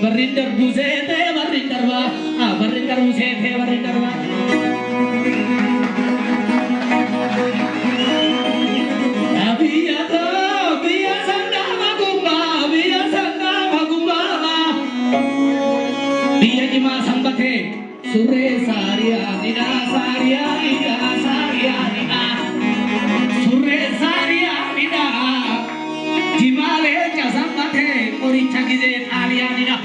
Barinder buzete, barinderwa, barinder buzete, barinderwa. Biya sanda magumba, biya jima sambate, sure saria nida, sure saria nida, jimale jasambate, ori chagize alia nida.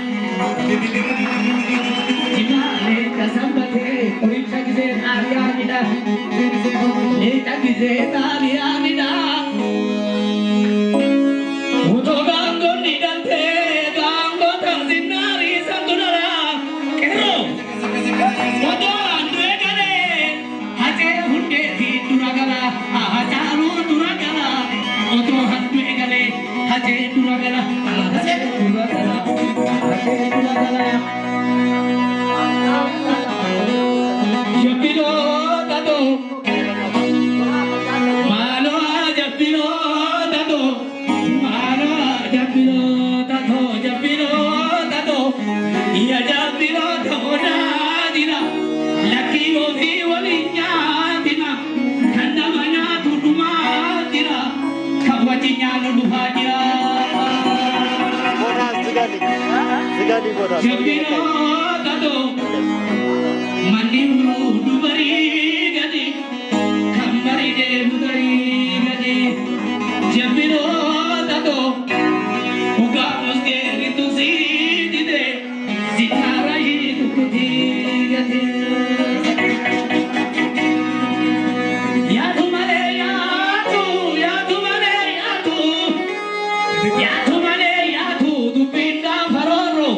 Jimale jasambate, ori chagize alia nida, le chagize alia nida. Jabiro dado manimu dubari gadi kambari de budari gadi Jabiro dado uga muske ritu si dide sitarai dukti gadi ya tu male ya tu ya tu male ya tu ya tu male ya tu dupinda faroro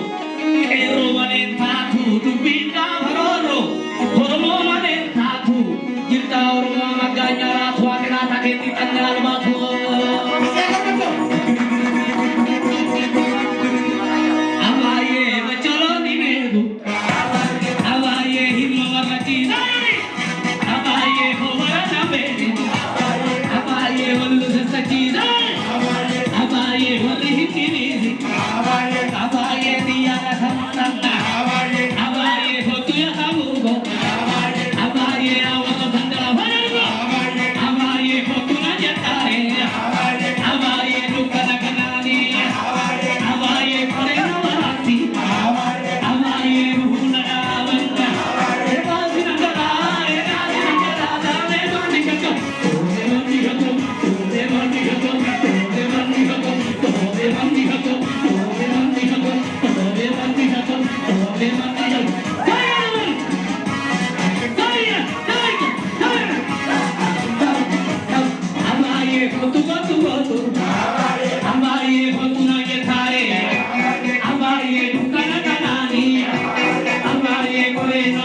ero valenta tu dupinda faroro horomo valenta tu jirta orma maganya ratu akirata keti tanyal batu abaye bachalo ninedu abaye himma warati abaye hovara nabedi abaye wallu sachi abaye walli hitini abaye diya thamna abaye hotuya hamugo abaye awaka bandara bhargo abaye hotuna jatare abaye dukana kanani abaye korena warati abaye ruhuna avanga evasirangara dame bandikato Abaye dukana kanani abaye korena